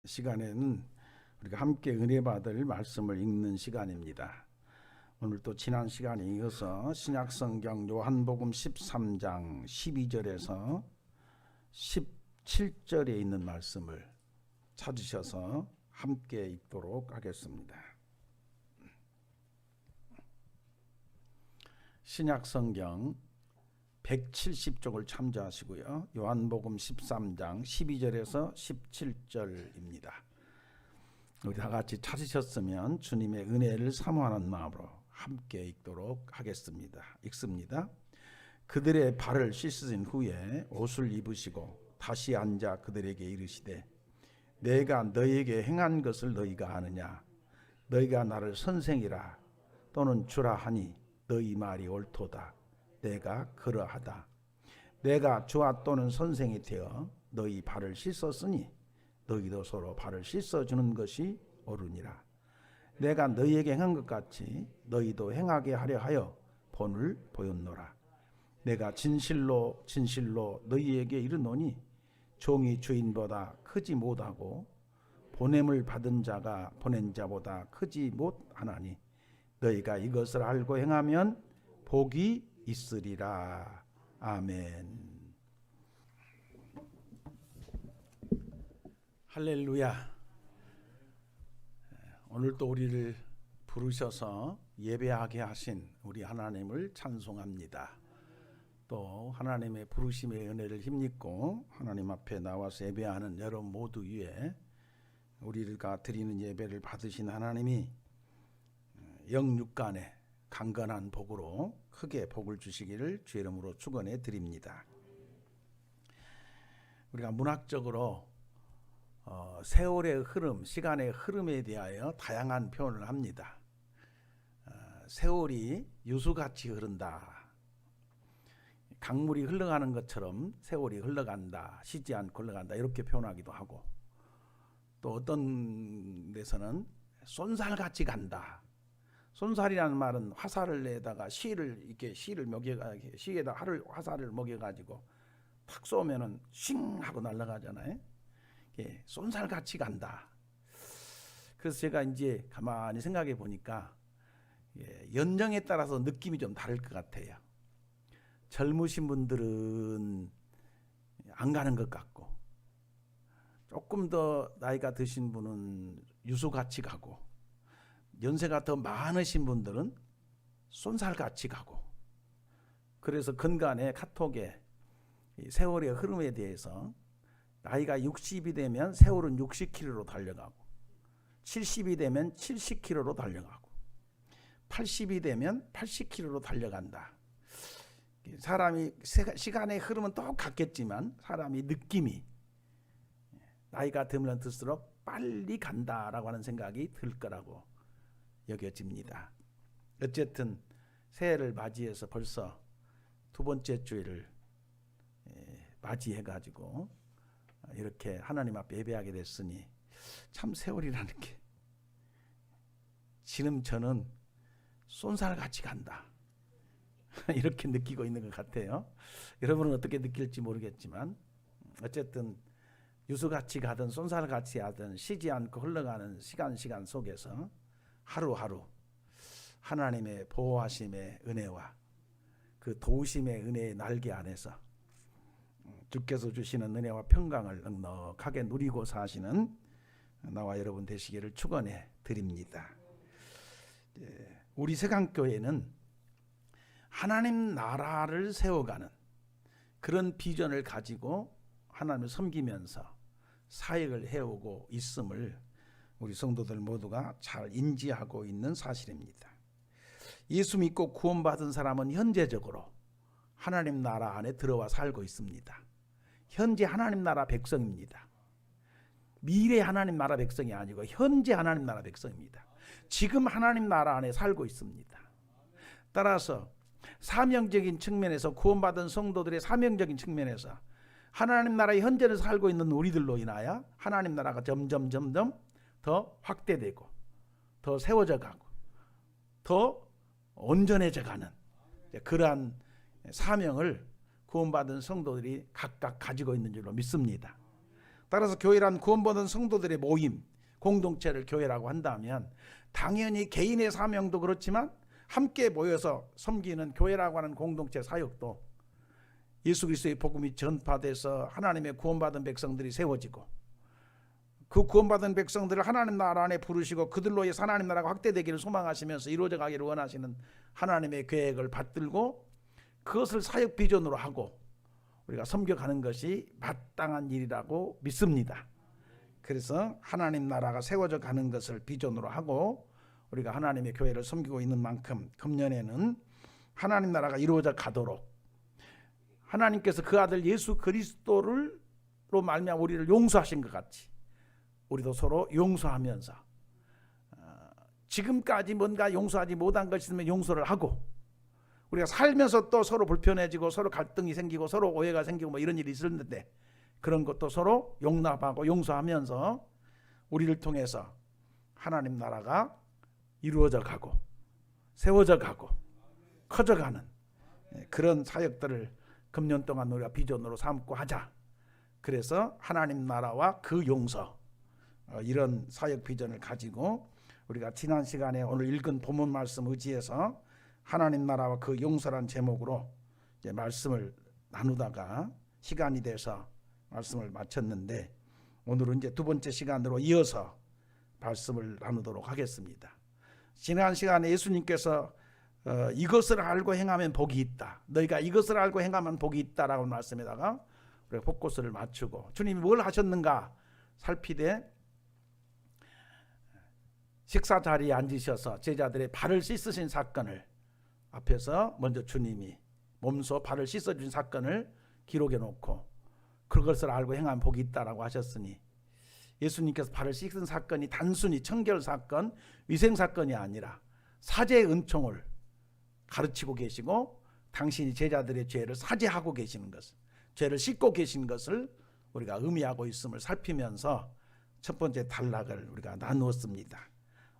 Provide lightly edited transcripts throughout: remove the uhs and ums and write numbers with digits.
시간에는 우리가 함께 은혜 받을 말씀을 읽는 시간입니다. 오늘 또 지난 시간에 이어서 신약성경 요한복음 13장 12절에서 17절에 있는 말씀을 찾으셔서 함께 읽도록 하겠습니다. 신약성경 170쪽을 참조하시고요. 요한복음 13장 12절에서 17절입니다. 우리 다 같이 찾으셨으면 주님의 은혜를 사모하는 마음으로 함께 읽도록 하겠습니다. 읽습니다. 그들의 발을 씻으신 후에 옷을 입으시고 다시 앉아 그들에게 이르시되 내가 너희에게 행한 것을 너희가 아느냐? 너희가 나를 선생이라 또는 주라 하니 너희 말이 옳도다. 내가 그러하다. 내가 주와 또는 선생이 되어 너희 발을 씻었으니 너희도 서로 발을 씻어주는 것이 옳으니라. 내가 너희에게 행한 것 같이 너희도 행하게 하려 하여 본을 보였노라. 내가 진실로 진실로 너희에게 이르노니 종이 주인보다 크지 못하고 보냄을 받은 자가 보낸 자보다 크지 못하나니 너희가 이것을 알고 행하면 복이 있으리라. 아멘. 할렐루야. 오늘 또 우리를 부르셔서 예배하게 하신 우리 하나님을 찬송합니다. 또 하나님의 부르심의 은혜를 힘입고 하나님 앞에 나와서 예배하는 여러분 모두 위에 우리가 드리는 예배를 받으신 하나님이 영육간에 강건한 복으로 크게 복을 주시기를 주의 이름으로 축원해 드립니다. 우리가 문학적으로 세월의 흐름, 시간의 흐름에 대하여 다양한 표현을 합니다. 세월이 유수같이 흐른다. 강물이 흘러가는 것처럼 세월이 흘러간다. 쉬지 않고 흘러간다. 이렇게 표현하기도 하고, 또 어떤 데서는 쏜살같이 간다. 쏜살이라는 말은 화살을 내다가 시를 먹여가 시에다 화살을 먹여가지고 탁 쏘면은 싱 하고 날아가잖아요. 쏜살같이 간다. 그래서 제가 이제 가만히 생각해 보니까 연령에 따라서 느낌이 좀 다를 것 같아요. 젊으신 분들은 안 가는 것 같고, 조금 더 나이가 드신 분은 유수같이 가고, 연세가 더 많으신 분들은 쏜살같이 가고. 그래서 근간에 카톡에 세월의 흐름에 대해서 나이가 60이 되면 세월은 60km로 달려가고, 70이 되면 70km로 달려가고, 80이 되면 80km로 달려간다. 사람이 시간의 흐름은 똑같겠지만 사람이 느낌이 나이가 들면 들수록 빨리 간다라고 하는 생각이 들 거라고 여겨집니다. 어쨌든 새해를 맞이해서 벌써 두 번째 주일을 맞이해가지고 이렇게 하나님 앞에 예배하게 됐으니 참 세월이라는 게 지금 저는 쏜살같이 간다 이렇게 느끼고 있는 것 같아요. 여러분은 어떻게 느낄지 모르겠지만 어쨌든 유수같이 가든 쏜살같이 하든 쉬지 않고 흘러가는 시간 속에서 하루하루 하나님의 보호하심의 은혜와 그 도우심의 은혜의 날개 안에서 주께서 주시는 은혜와 평강을 넉넉하게 누리고 사시는 나와 여러분 되시기를 축원해 드립니다. 우리 세강교회는 하나님 나라를 세워가는 그런 비전을 가지고 하나님을 섬기면서 사역을 해오고 있음을 우리 성도들 모두가 잘 인지하고 있는 사실입니다. 예수 믿고 구원받은 사람은 현재적으로 하나님 나라 안에 들어와 살고 있습니다. 현재 하나님 나라 백성입니다. 미래 하나님 나라 백성이 아니고 현재 하나님 나라 백성입니다. 지금 하나님 나라 안에 살고 있습니다. 따라서 사명적인 측면에서 구원받은 성도들의 사명적인 측면에서 하나님 나라의 현재를 살고 있는 우리들로 인하여 하나님 나라가 점점 더 확대되고 더 세워져 가고 더 온전해져 가는 그러한 사명을 구원받은 성도들이 각각 가지고 있는 줄로 믿습니다. 따라서 교회란 구원받은 성도들의 모임, 공동체를 교회라고 한다면 당연히 개인의 사명도 그렇지만 함께 모여서 섬기는 교회라고 하는 공동체 사역도 예수 그리스도의 복음이 전파돼서 하나님의 구원받은 백성들이 세워지고 그 구원받은 백성들을 하나님 나라 안에 부르시고 그들로 인해서 하나님 나라가 확대되기를 소망하시면서 이루어져 가기를 원하시는 하나님의 계획을 받들고 그것을 사역 비전으로 하고 우리가 섬겨가는 것이 마땅한 일이라고 믿습니다. 그래서 하나님 나라가 세워져 가는 것을 비전으로 하고 우리가 하나님의 교회를 섬기고 있는 만큼 금년에는 하나님 나라가 이루어져 가도록 하나님께서 그 아들 예수 그리스도로 말미암아 우리를 용서하신 것 같이 우리도 서로 용서하면서 지금까지 뭔가 용서하지 못한 것이 있으면 용서를 하고 우리가 살면서 또 서로 불편해지고 서로 갈등이 생기고 서로 오해가 생기고 뭐 이런 일이 있었는데 그런 것도 서로 용납하고 용서하면서 우리를 통해서 하나님 나라가 이루어져 가고 세워져 가고 커져가는 그런 사역들을 금년 동안 우리가 비전으로 삼고 하자. 그래서 하나님 나라와 그 용서 이런 사역 비전을 가지고 우리가 지난 시간에 오늘 읽은 본문 말씀 의지해서 하나님 나라와 그 용서란 제목으로 이제 말씀을 나누다가 시간이 돼서 말씀을 마쳤는데 오늘은 이제 두 번째 시간으로 이어서 말씀을 나누도록 하겠습니다. 지난 시간에 예수님께서 이것을 알고 행하면 복이 있다. 너희가 이것을 알고 행하면 복이 있다라고 말씀에다가 우리가 포커스를 맞추고 주님이 뭘 하셨는가 살피되 식사 자리에 앉으셔서 제자들의 발을 씻으신 사건을 앞에서 먼저 주님이 몸소 발을 씻어준 사건을 기록해 놓고 그것을 알고 행하면 복이 있다라고 하셨으니 예수님께서 발을 씻은 사건이 단순히 청결 사건, 위생 사건이 아니라 사죄의 은총을 가르치고 계시고 당신이 제자들의 죄를 사죄하고 계시는 것을 죄를 씻고 계신 것을 우리가 의미하고 있음을 살피면서 첫 번째 단락을 우리가 나누었습니다.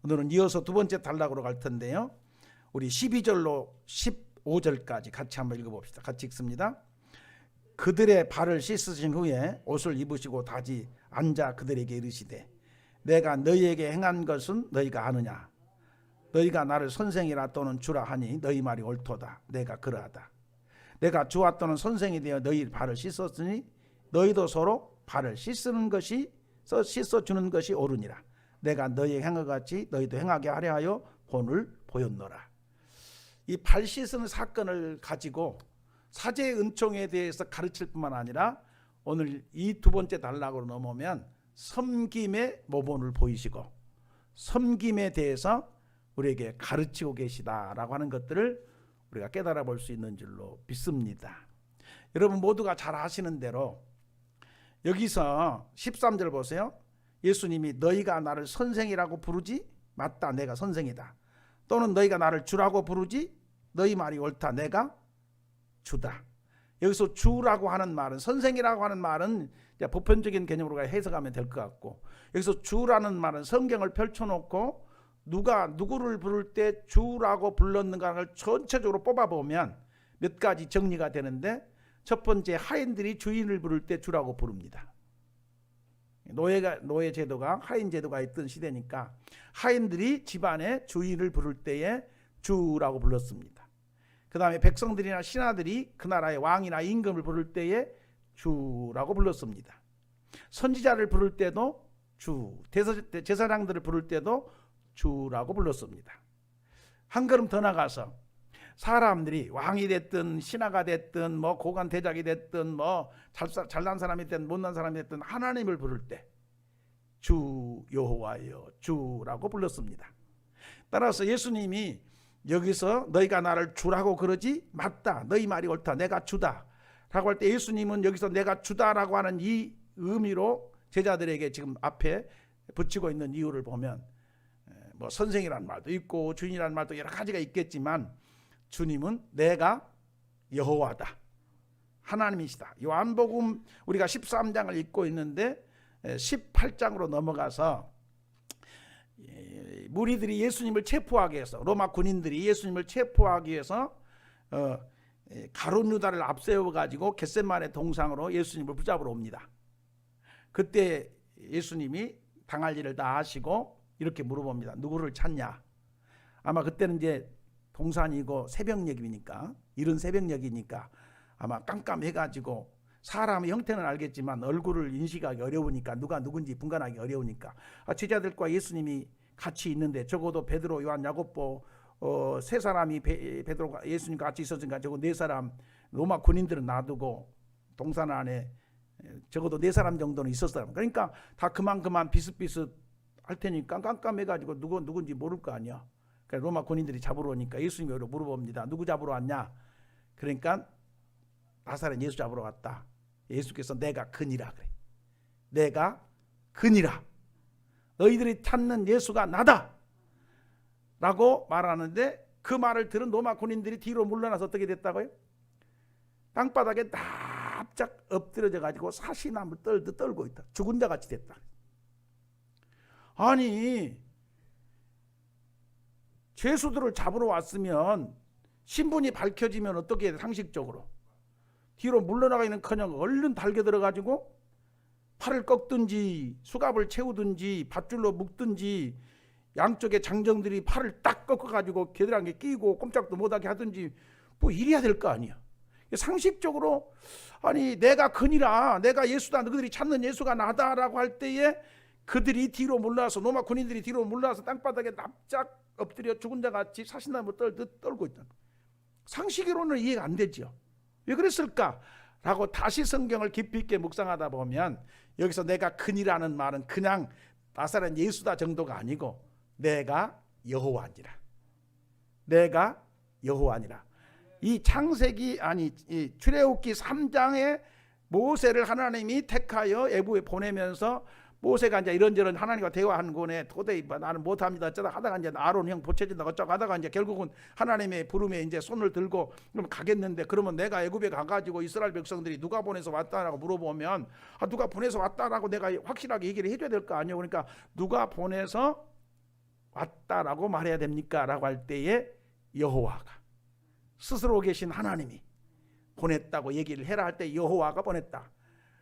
오늘은 이어서 두 번째 단락으로 갈 텐데요. 우리 12절로 15절까지 같이 한번 읽어봅시다. 같이 읽습니다. 그들의 발을 씻으신 후에 옷을 입으시고 다시 앉아 그들에게 이르시되 내가 너희에게 행한 것은 너희가 아느냐. 너희가 나를 선생이라 또는 주라 하니 너희 말이 옳도다. 내가 그러하다. 내가 주와 또는 선생이 되어 너희 발을 씻었으니 너희도 서로 발을 씻어주는 것이 옳으니라. 내가 너희의 행한 것 같이 너희도 행하게 하려 하여 본을 보였노라. 이 발 씻는 사건을 가지고 사죄의 은총에 대해서 가르칠 뿐만 아니라 오늘 이 두 번째 단락으로 넘어오면 섬김의 모본을 보이시고 섬김에 대해서 우리에게 가르치고 계시다라고 하는 것들을 우리가 깨달아 볼 수 있는 줄로 믿습니다. 여러분 모두가 잘 아시는 대로 여기서 13절 보세요. 예수님이 너희가 나를 선생이라고 부르지? 맞다, 내가 선생이다. 또는 너희가 나를 주라고 부르지? 너희 말이 옳다, 내가 주다. 여기서 주라고 하는 말은 선생이라고 하는 말은 보편적인 개념으로 해석하면 될 것 같고 여기서 주라는 말은 성경을 펼쳐놓고 누가 누구를 부를 때 주라고 불렀는가를 전체적으로 뽑아보면 몇 가지 정리가 되는데 첫 번째 하인들이 주인을 부를 때 주라고 부릅니다. 노예 제도가 하인 제도가 있던 시대니까 하인들이 집안의 주인을 부를 때에 주라고 불렀습니다. 그 다음에 백성들이나 신하들이 그 나라의 왕이나 임금을 부를 때에 주라고 불렀습니다. 선지자를 부를 때도 주, 제사장들을 부를 때도 주라고 불렀습니다. 한 걸음 더 나가서 사람들이 왕이 됐든 신하가 됐든 뭐 고관 대작이 됐든 뭐 잘난 사람이 됐든 못난 사람이 됐든 하나님을 부를 때 주 여호와여 주라고 불렀습니다. 따라서 예수님이 여기서 너희가 나를 주라고 그러지? 맞다, 너희 말이 옳다, 내가 주다 라고 할 때 예수님은 여기서 내가 주다라고 하는 이 의미로 제자들에게 지금 앞에 붙이고 있는 이유를 보면 뭐 선생이라는 말도 있고 주인이라는 말도 여러 가지가 있겠지만 주님은 내가 여호와다, 하나님이시다. 요한복음 우리가 13장을 읽고 있는데 18장으로 넘어가서 무리들이 예수님을 체포하기 위해서 로마 군인들이 예수님을 체포하기 위해서 가룟 유다를 앞세워 가지고 겟세마네 동상으로 예수님을 붙잡으러 옵니다. 그때 예수님이 당할 일을 다 아시고 이렇게 물어봅니다. 누구를 찾냐? 아마 그때는 이제 동산이고 새벽녘이니까, 이른 새벽녘이니까 아마 깜깜해가지고 사람의 형태는 알겠지만 얼굴을 인식하기 어려우니까, 누가 누군지 분간하기 어려우니까 제자들과 예수님이 같이 있는데, 적어도 베드로, 요한, 야고보 세 사람이 베드로가 예수님과 같이 있었으니까 적어도 네 사람, 로마 군인들은 놔두고 동산 안에 적어도 네 사람 정도는 있었어요. 그러니까 다 그만 비슷비슷 할 테니까 깜깜해가지고 누군지 모를 거 아니야. 그러니까 로마 군인들이 잡으러 오니까 예수님이 물어봅니다. 누구 잡으러 왔냐? 그러니까 나사렛 예수 잡으러 왔다. 예수께서 내가 그니라 그래. 내가 그니라. 너희들이 찾는 예수가 나다 라고 말하는데, 그 말을 들은 로마 군인들이 뒤로 물러나서 어떻게 됐다고요? 땅바닥에 납작 엎드려져 가지고 사시나무 떨듯 떨고 있다. 죽은 자 같이 됐다. 아니, 죄수들을 잡으러 왔으면 신분이 밝혀지면 어떻게 해? 상식적으로 뒤로 물러나가기는커녕 얼른 달겨 들어가지고 팔을 꺾든지 수갑을 채우든지 밧줄로 묶든지 양쪽에 장정들이 팔을 딱 꺾어가지고 겨드랑이에 끼고 꼼짝도 못하게 하든지 뭐 이래야 될 거 아니야. 상식적으로 아니 내가 그니라, 내가 예수다, 너희들이 찾는 예수가 나다라고 할 때에 그들이 뒤로 물러나서, 로마 군인들이 뒤로 물러나서 땅바닥에 납작 엎드려 죽은 자 같이 사시나무 떨듯 떨고 있다. 상식으로는 이해가 안 되죠. 왜 그랬을까? 라고 다시 성경을 깊이 있게 묵상하다 보면 여기서 내가 그니라는 말은 그냥 나사렛 예수다 정도가 아니고 내가 여호와니라. 내가 여호와니라. 이 창세기 이 출애굽기 3장에 모세를 하나님이 택하여 애굽에 보내면서 모세가 이제 이런저런 하나님과 대화하는 거네. 도저히 나는 못합니다. 어쩌다 하다가 이제 아론 형 보채진다 어쩌고 하다가 이제 결국은 하나님의 부름에 이제 손을 들고 그럼 가겠는데, 그러면 내가 애굽에 가가지고 이스라엘 백성들이 누가 보내서 왔다라고 물어보면 누가 보내서 왔다라고 내가 확실하게 얘기를 해줘야 될 거 아니에요. 그러니까 누가 보내서 왔다라고 말해야 됩니까? 라고 할 때에 여호와가, 스스로 계신 하나님이 보냈다고 얘기를 해라 할 때 여호와가 보냈다.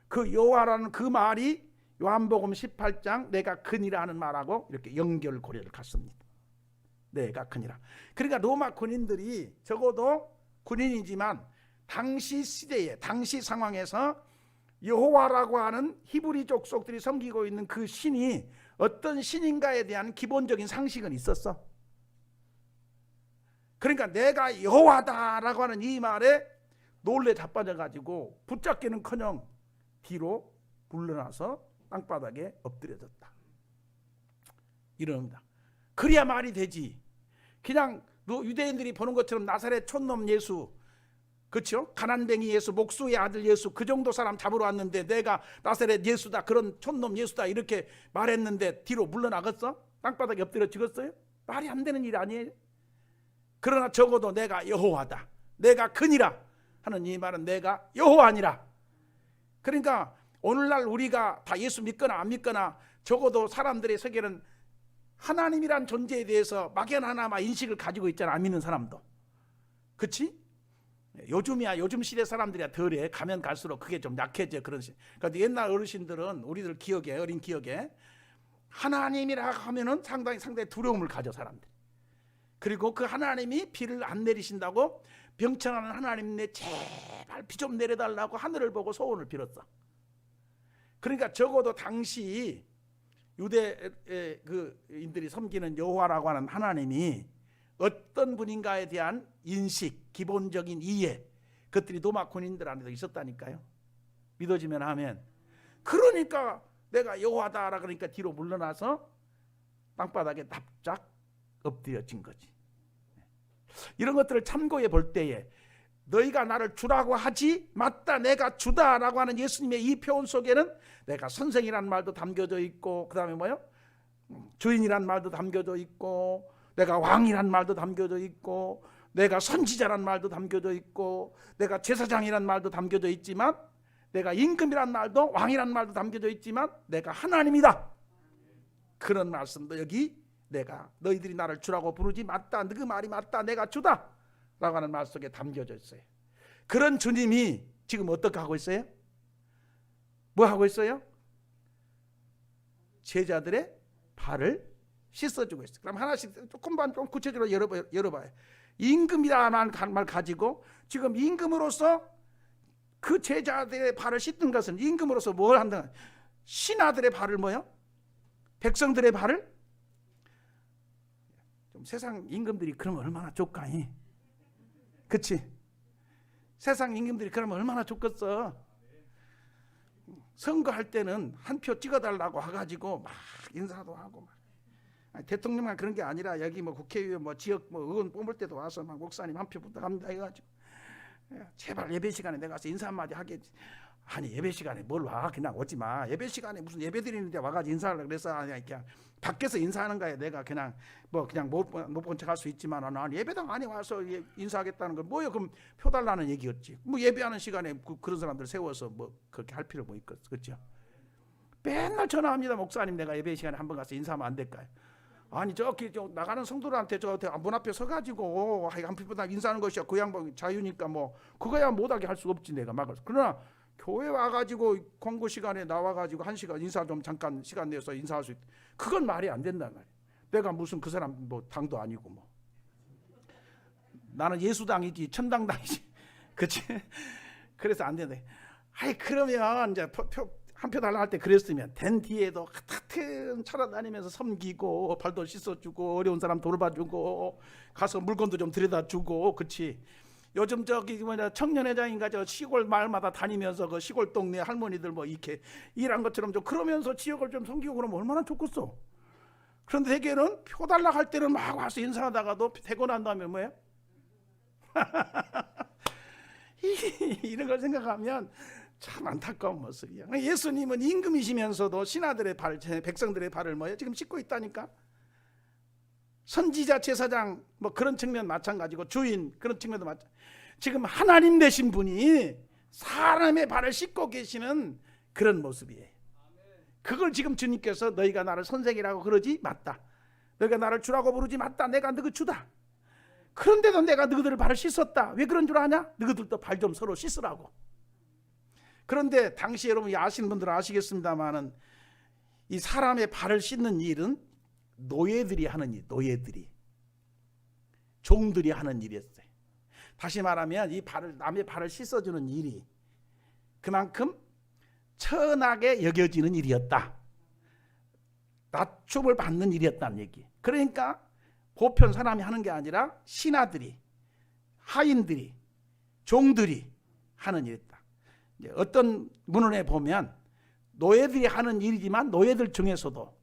그 여호와라는 그 말이 요한복음 18장 내가 그니라 하는 말하고 이렇게 연결고리를 갖습니다. 내가 그니라. 그러니까 로마 군인들이 적어도 군인이지만 당시 시대에, 당시 상황에서 여호와라고 하는 히브리 족속들이 섬기고 있는 그 신이 어떤 신인가에 대한 기본적인 상식은 있었어. 그러니까 내가 여호와다라고 하는 이 말에 놀래 자빠져가지고 붙잡기는커녕 뒤로 물러나서 땅바닥에 엎드려졌다. 이럽니다. 그래야 말이 되지. 그냥 유대인들이 보는 것처럼 나사렛 촌놈 예수, 그렇죠? 가난뱅이 예수, 목수의 아들 예수, 그 정도 사람 잡으러 왔는데 내가 나사렛 예수다, 그런 촌놈 예수다 이렇게 말했는데 뒤로 물러나겠어? 땅바닥에 엎드려 죽었어요? 말이 안 되는 일 아니에요? 그러나 적어도 내가 여호와다, 내가 그니라 하는 이 말은 내가 여호와니라. 그러니까 오늘날 우리가 다 예수 믿거나 안 믿거나 적어도 사람들의 세계는 하나님이란 존재에 대해서 막연하나마 인식을 가지고 있잖아. 안 믿는 사람도. 그렇지? 요즘이야, 요즘 시대 사람들이야 덜해. 가면 갈수록 그게 좀 약해져. 그런 식. 그런데 옛날 어르신들은 우리들 기억에, 어린 기억에 하나님이라 하면은 상당히 두려움을 가져 사람들. 그리고 그 하나님이 비를 안 내리신다고 병천하는 하나님네 제발 비 좀 내려달라고 하늘을 보고 소원을 빌었어. 그러니까 적어도 당시 유대인들이 섬기는 여호와라고 하는 하나님이 어떤 분인가에 대한 인식, 기본적인 이해, 그것들이 로마 군인들 안에도 있었다니까요. 믿어지면 하면. 그러니까 내가 여호와다라 그러니까 뒤로 물러나서 땅바닥에 납작 엎드려진 거지. 이런 것들을 참고해 볼 때에 너희가 나를 주라고 하지 맞다, 내가 주다라고 하는 예수님의 이 표현 속에는 내가 선생이란 말도 담겨져 있고, 그 다음에 뭐요? 주인이란 말도 담겨져 있고, 내가 왕이란 말도 담겨져 있고, 내가 선지자란 말도 담겨져 있고, 내가 제사장이란 말도 담겨져 있지만, 내가 임금이란 말도, 왕이란 말도 담겨져 있지만 내가 하나님이다. 그런 말씀도 여기 내가 너희들이 나를 주라고 부르지 맞다, 그 말이 맞다, 내가 주다 라고 하는 말 속에 담겨져 있어요. 그런 주님이 지금 어떻게 하고 있어요? 뭐 하고 있어요? 제자들의 발을 씻어주고 있어요. 그럼 하나씩 조금만 좀 구체적으로 열어봐요. 임금이라는 말 가지고 지금 임금으로서 그 제자들의 발을 씻는 것은 임금으로서 뭘 한다? 신하들의 발을 뭐요? 백성들의 발을? 좀 세상 임금들이 그러면 얼마나 좋까니? 그치? 세상 임금들이 그러면 얼마나 좋겠어? 선거할 때는 한 표 찍어달라고 와가지고 막 인사도 하고 막. 아니, 대통령만 그런 게 아니라 여기 뭐 국회의원 뭐 지역 뭐 의원 뽑을 때도 와서 막 목사님 한 표 부탁합니다 해가지고 제발 예배 시간에 내가 가서 인사 한마디 하겠지. 아니 예배 시간에 뭘 와? 그냥 오지 마. 예배 시간에 무슨 예배 드리는데 와가지고 인사하려고 그래서 그냥 밖에서 인사하는 거야. 내가 그냥 뭐 그냥 못 본 척 할 수 있지만 난 예배당 안에 와서 인사하겠다는 건 뭐야? 그럼 표 달라는 얘기였지. 뭐 예배하는 시간에 그런 사람들 세워서 뭐 그렇게 할 필요 뭐 있겠어, 그렇죠? 맨날 전화합니다. 목사님 내가 예배 시간에 한번 가서 인사하면 안 될까요? 아니 저기 나가는 성도들한테 저 문 앞에 서가지고 한 표보다 인사하는 것이야. 그 양반 자유니까 뭐 그거야 못하게 할 수 없지 내가 막을. 그러나 교회 와가지고 광고 시간에 나와가지고 1시간 인사 좀 잠깐 시간 내서 인사할 수 있다. 그건 말이 안 된단 말이야. 내가 무슨 그 사람 뭐 당도 아니고 뭐. 나는 예수당이지 천당당이지. 그치? 그래서 안 된다. 아이 그러면 이제 한 표 달라 할 때 그랬으면 된 뒤에도 같은 찾아다니면서 섬기고 발도 씻어주고 어려운 사람 돌봐주고 가서 물건도 좀 들여다주고 그치? 요즘 저기 뭐냐 청년회장인가 저 시골 마을마다 다니면서 그 시골 동네 할머니들 뭐 이렇게 일한 것처럼 좀 그러면서 지역을 좀 섬기고 그러면 얼마나 좋겠어. 그런데 대개는 표 달라 할 때는 막 와서 인사하다가도 되고 난 다음에 뭐야? 이런 걸 생각하면 참 안타까운 모습이야. 예수님은 임금이시면서도 신하들의 발, 백성들의 발을 뭐야? 지금 씻고 있다니까. 선지자, 제사장 뭐 그런 측면 마찬가지고 주인 그런 측면도 마찬가지. 지금 하나님 되신 분이 사람의 발을 씻고 계시는 그런 모습이에요. 그걸 지금 주님께서 너희가 나를 선생이라고 그러지 맞다. 너희가 나를 주라고 부르지 맞다. 내가 너희 주다. 그런데도 내가 너희들 발을 씻었다. 왜 그런 줄 아냐? 너희들도 발 좀 서로 씻으라고. 그런데 당시 여러분이 아시는 분들은 아시겠습니다만은 이 사람의 발을 씻는 일은 노예들이 하는 일, 노예들이 종들이 하는 일이었어요. 다시 말하면 이 발을 남의 발을 씻어주는 일이 그만큼 천하게 여겨지는 일이었다. 낮춤을 받는 일이었다는 얘기. 그러니까 보편 사람이 하는 게 아니라 신하들이, 하인들이, 종들이 하는 일이었다. 어떤 문헌에 보면 노예들이 하는 일이지만 노예들 중에서도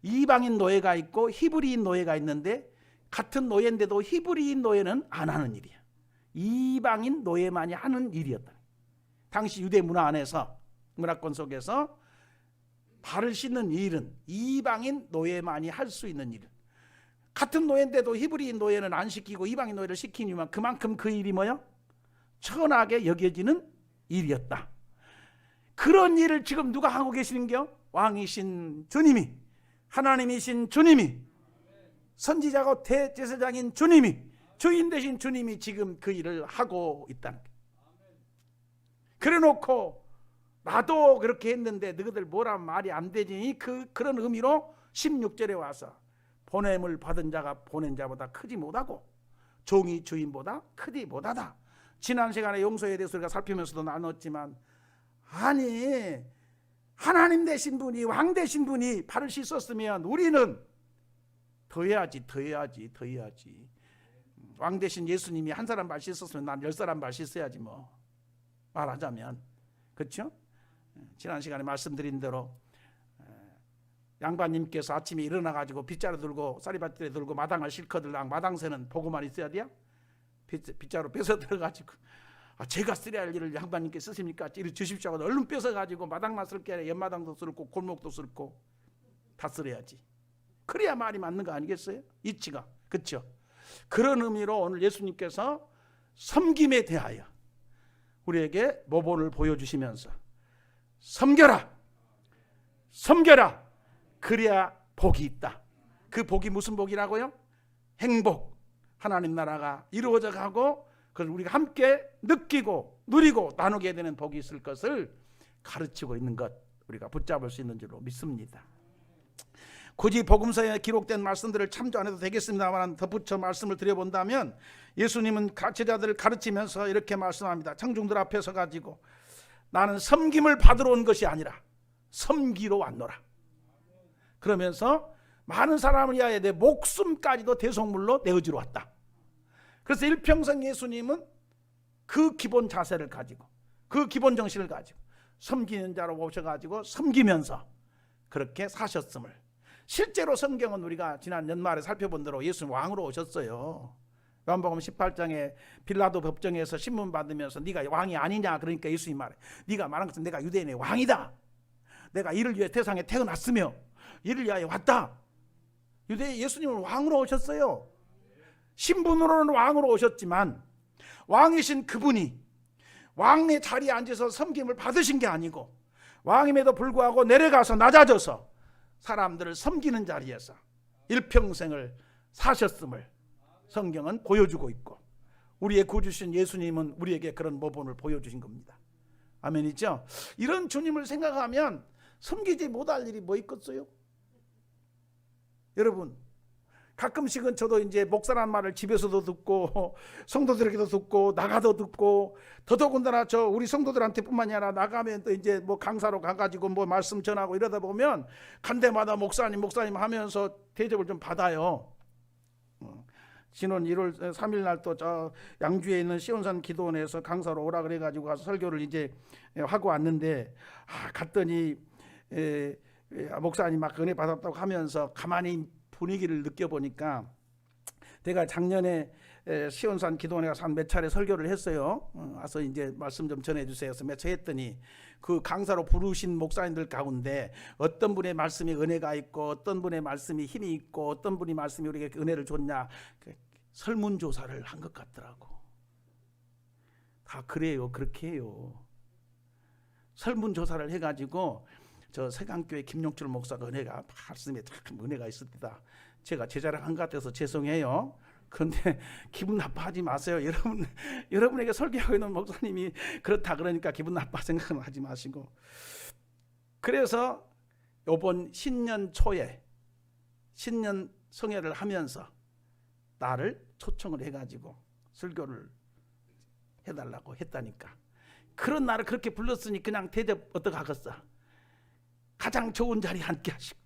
이방인 노예가 있고 히브리인 노예가 있는데 같은 노예인데도 히브리인 노예는 안 하는 일이야. 이방인 노예만이 하는 일이었다. 당시 유대 문화 안에서 문화권 속에서 발을 씻는 일은 이방인 노예만이 할 수 있는 일. 같은 노예인데도 히브리인 노예는 안 시키고 이방인 노예를 시키니만 그만큼 그 일이 뭐야? 천하게 여겨지는 일이었다. 그런 일을 지금 누가 하고 계시는겨? 왕이신 주님이, 하나님이신 주님이, 선지자고 대제사장인 주님이, 주인 되신 주님이 지금 그 일을 하고 있다는 거예요. 그래 놓고 나도 그렇게 했는데 너희들 뭐라 말이 안 되지. 그런 의미로 16절에 와서 보냄을 받은 자가 보낸 자보다 크지 못하고 종이 주인보다 크지 못하다. 지난 시간에 용서에 대해서 우리가 살피면서도 나눴지만 아니 하나님 되신 분이 왕 되신 분이 발을 씻었으면 우리는 더 해야지. 왕 되신 예수님이 한 사람 발 씻었으면 난 10사람 발 씻어야지 뭐 말하자면. 그렇죠? 지난 시간에 말씀드린 대로 양반님께서 아침에 일어나가지고 빗자루 들고 쌀이밭에 들고 마당을 실컷들랑 마당새는 보고만 있어야 돼요? 빗자루 뺏어 들어가지고 제가 쓰려야 할 일을 양반님께 쓰십니까? 이리 주십시오 하고 얼른 뺏어가지고 마당만 쓸 게 아니라 옆마당도 쓸고 골목도 쓸고 다 쓸어야지. 그래야 말이 맞는 거 아니겠어요? 이치가. 그렇죠? 그런 의미로 오늘 예수님께서 섬김에 대하여 우리에게 모본을 보여주시면서 섬겨라 그래야 복이 있다. 그 복이 무슨 복이라고요? 행복, 하나님 나라가 이루어져 가고 그걸 우리가 함께 느끼고 누리고 나누게 되는 복이 있을 것을 가르치고 있는 것 우리가 붙잡을 수 있는 줄로 믿습니다. 굳이 복음서에 기록된 말씀들을 참조 안 해도 되겠습니다만 덧붙여 말씀을 드려본다면 예수님은 제자들을 가르치면서 이렇게 말씀합니다. 청중들 앞에 서 가지고 나는 섬김을 받으러 온 것이 아니라 섬기러 왔노라. 그러면서 많은 사람을 위하여 내 목숨까지도 대속물로 내어주러 왔다. 그래서 일평생 예수님은 그 기본 자세를 가지고 그 기본 정신을 가지고 섬기는 자로 오셔가지고 섬기면서 그렇게 사셨음을, 실제로 성경은 우리가 지난 연말에 살펴본 대로 예수님 왕으로 오셨어요. 요한복음 18장에 빌라도 법정에서 신문 받으면서 네가 왕이 아니냐 그러니까 예수님 말해, 네가 말한 것은 내가 유대인의 왕이다. 내가 이를 위해 세상에 태어났으며 이를 위하여 왔다. 예수님은 왕으로 오셨어요. 신분으로는 왕으로 오셨지만 왕이신 그분이 왕의 자리에 앉아서 섬김을 받으신 게 아니고 왕임에도 불구하고 내려가서 낮아져서 사람들을 섬기는 자리에서 일평생을 사셨음을 성경은 보여주고 있고, 우리의 구주신 예수님은 우리에게 그런 모범을 보여주신 겁니다. 아멘이죠? 이런 주님을 생각하면 섬기지 못할 일이 뭐 있겠어요? 여러분, 가끔씩은 저도 이제 목사란 말을 집에서도 듣고 성도들에게도 듣고 나가도 듣고, 더더군다나 저 우리 성도들한테 뿐만이 아니라 나가면 또 이제 뭐 강사로 가가지고 뭐 말씀 전하고 이러다 보면 간 데마다 목사님 하면서 대접을 좀 받아요. 지난 1월 3일 날 또 저 양주에 있는 시온산 기도원에서 강사로 오라 그래가지고 가서 설교를 이제 하고 왔는데, 갔더니 목사님 막 은혜 받았다고 하면서 가만히 분위기를 느껴보니까, 제가 작년에 시온산 기도원에 가서 한 몇 차례 설교를 했어요. 와서 이제 말씀 좀 전해주세요 해서 몇 차례 했더니 그 강사로 부르신 목사님들 가운데 어떤 분의 말씀이 은혜가 있고 어떤 분의 말씀이 힘이 있고 어떤 분이 말씀이 우리에게 은혜를 줬냐 설문조사를 한 것 같더라고. 다 그래요. 그렇게 해요. 설문조사를 해가지고 저 세강교회 김용철 목사가 은혜가 말씀에 참 은혜가 있을 때다. 제가 제 자랑 한 것 같아서 죄송해요. 그런데 기분 나빠하지 마세요. 여러분에게 설교하고 있는 목사님이 그렇다 그러니까 기분 나빠 생각은 하지 마시고. 그래서 이번 신년 초에 신년 성회를 하면서 나를 초청을 해가지고 설교를 해달라고 했다니까. 그런 나를 그렇게 불렀으니 그냥 대접 어떡하겠어. 가장 좋은 자리에 앉게 하시고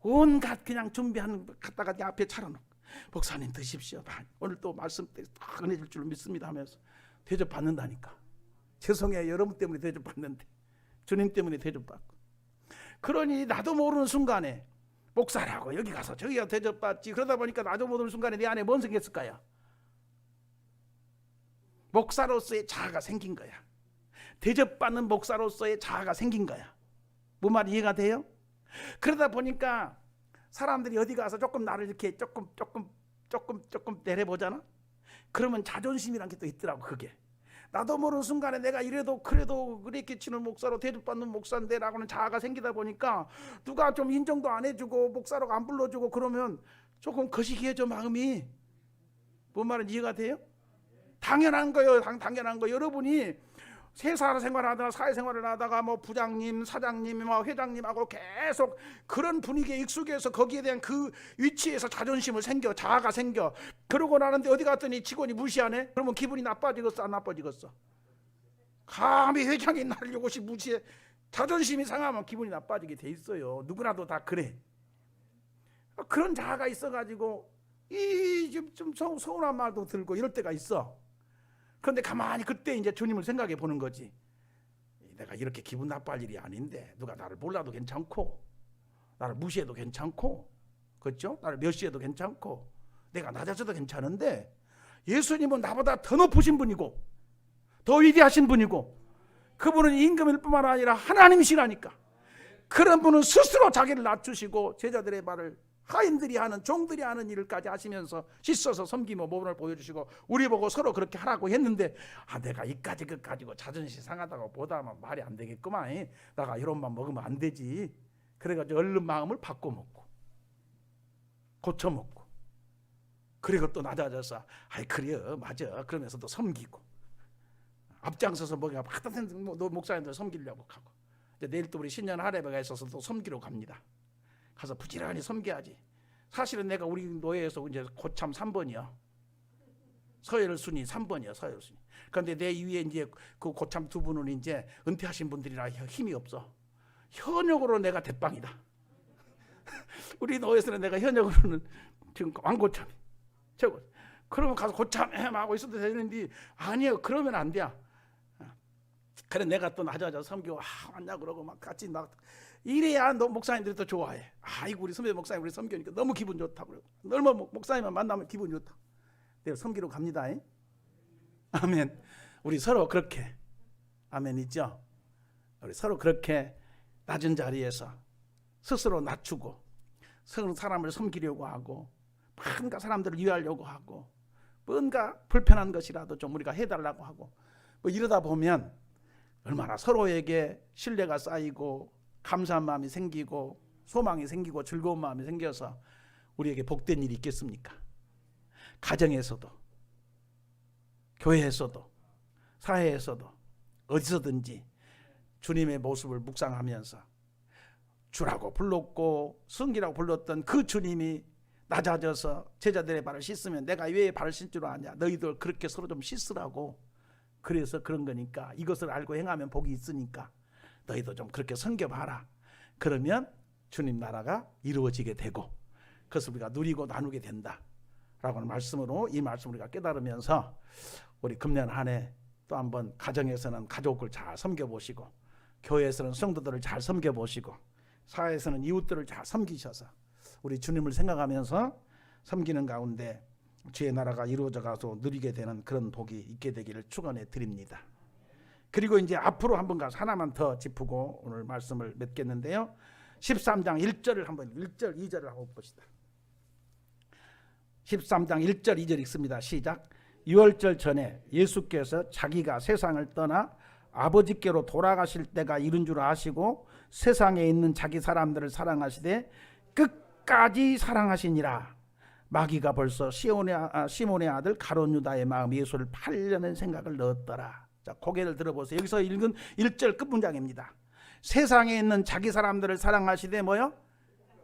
온갖 그냥 준비하는 갖다가 내 앞에 차려놓고 목사님 드십시오. 오늘 또 말씀 때 은혜 줄 줄 믿습니다 하면서 대접 받는다니까. 죄송해요. 여러분 때문에 대접 받는데 주님 때문에 대접 받고. 그러니 나도 모르는 순간에 목사라고 여기 가서 저기 가서 대접 받지. 그러다 보니까 나도 모르는 순간에 내 안에 뭔 생겼을까요? 목사로서의 자아가 생긴 거야. 대접받는 목사로서의 자아가 생긴 거야. 뭐 말 이해가 돼요? 그러다 보니까 사람들이 어디 가서 조금 나를 이렇게 조금 내려보잖아. 그러면 자존심이란 게 또 있더라고. 그게 나도 모르는 순간에 내가 이래도 그래도 그렇게 치는 목사로 대접받는 목사인데 라고는 자아가 생기다 보니까 누가 좀 인정도 안 해주고 목사로 안 불러주고 그러면 조금 거시기해져 마음이. 뭔 말은 이해가 돼요? 당연한 거예요. 당연한 거. 여러분이 회사생활을 하다가 사회생활을 하다가 뭐 부장님, 사장님, 뭐 회장님하고 계속 그런 분위기에 익숙해서 거기에 대한 그 위치에서 자존심을 생겨, 자아가 생겨. 그러고 나는데 어디 갔더니 직원이 무시하네? 그러면 기분이 나빠지겠어, 안 나빠지겠어? 감히 회장이 나를 이것이 무시해. 자존심이 상하면 기분이 나빠지게 돼 있어요. 누구나도 다 그래. 그런 자아가 있어가지고 좀 서운한 말도 들고 이럴 때가 있어. 그런데 가만히 그때 이제 주님을 생각해 보는 거지. 내가 이렇게 기분 나빠할 일이 아닌데 누가 나를 몰라도 괜찮고 나를 무시해도 괜찮고, 그렇죠? 나를 멸시해도 괜찮고 내가 낮아져도 괜찮은데 예수님은 나보다 더 높으신 분이고 더 위대하신 분이고 그분은 임금일 뿐만 아니라 하나님이시라니까. 그런 분은 스스로 자기를 낮추시고 제자들의 말을 하인들이 하는, 종들이 하는 일까지 하시면서 씻어서 섬기며 모범을 보여주시고 우리 보고 서로 그렇게 하라고 했는데, 내가 이까지 그 가지고 자존심 상하다고 보다만 말이 안 되겠구만. 내가 이런만 먹으면 안 되지. 그래가지고 얼른 마음을 바꿔먹고 고쳐먹고, 그리고 또 낮아져서 그래요 맞아 그러면서 또 섬기고 앞장서서 뭐가 하여튼 목사님들 섬기려고 하고, 이제 내일 또 우리 신년 할애배가 있어서 또 섬기러 갑니다. 가서 부지런히 섬겨야지. 사실은 내가 우리 노예에서 이제 고참 3번이야. 서열 순위 3번이야, 서열 순위. 그런데 내 위에 이제 그 고참 2분은 이제 은퇴하신 분들이라 힘이 없어. 현역으로 내가 대빵이다. 우리 노예에서는 내가 현역으로는 지금 왕고참 최고. 그러면 가서 고참하고 있어도 되는데 아니에요. 그러면 안 돼. 그래 내가 또 낮아져 섬기고 왔냐 그러고 막 같이 막 이래야 너 목사님들이 더 좋아해. 아이고 우리 선배 목사님 우리 섬기니까 너무 기분 좋다 그러고 얼마 목사님만 만나면 기분 좋다. 내가 섬기러 갑니다. 아멘. 우리 서로 그렇게 아멘 있죠. 우리 서로 그렇게 낮은 자리에서 스스로 낮추고 서로 사람을 섬기려고 하고 뭔가 사람들을 위하려고 하고 뭔가 불편한 것이라도 좀 우리가 해달라고 하고 뭐 이러다 보면 얼마나 서로에게 신뢰가 쌓이고 감사한 마음이 생기고 소망이 생기고 즐거운 마음이 생겨서 우리에게 복된 일이 있겠습니까? 가정에서도 교회에서도 사회에서도 어디서든지 주님의 모습을 묵상하면서 주라고 불렀고 성기라고 불렀던 그 주님이 낮아져서 제자들의 발을 씻으면 내가 왜 발을 씻을 줄 아냐. 너희들 그렇게 서로 좀 씻으라고. 그래서 그런 거니까 이것을 알고 행하면 복이 있으니까 너희도 좀 그렇게 섬겨봐라. 그러면 주님 나라가 이루어지게 되고 그것을 우리가 누리고 나누게 된다 라고는 말씀으로 이 말씀 우리가 깨달으면서 우리 금년 한 해 또 한번 가정에서는 가족을 잘 섬겨보시고 교회에서는 성도들을 잘 섬겨보시고 사회에서는 이웃들을 잘 섬기셔서 우리 주님을 생각하면서 섬기는 가운데 주의 나라가 이루어져 가서 누리게 되는 그런 복이 있게 되기를 축원해 드립니다. 그리고 이제 앞으로 한번 가서 하나만 더 짚고 오늘 말씀을 맺겠는데요. 13장 1절을 한번 1절 2절을 한번 봅시다. 13장 1절 2절 읽습니다. 시작. 유월절 전에 예수께서 자기가 세상을 떠나 아버지께로 돌아가실 때가 이른 줄 아시고 세상에 있는 자기 사람들을 사랑하시되 끝까지 사랑하시니라. 마귀가 벌써 시몬의 아들 가룟 유다의 마음에 예수를 팔려는 생각을 넣었더라. 자, 고개를 들어보세요. 여기서 읽은 1절 끝문장입니다. 세상에 있는 자기 사람들을 사랑하시되 뭐요?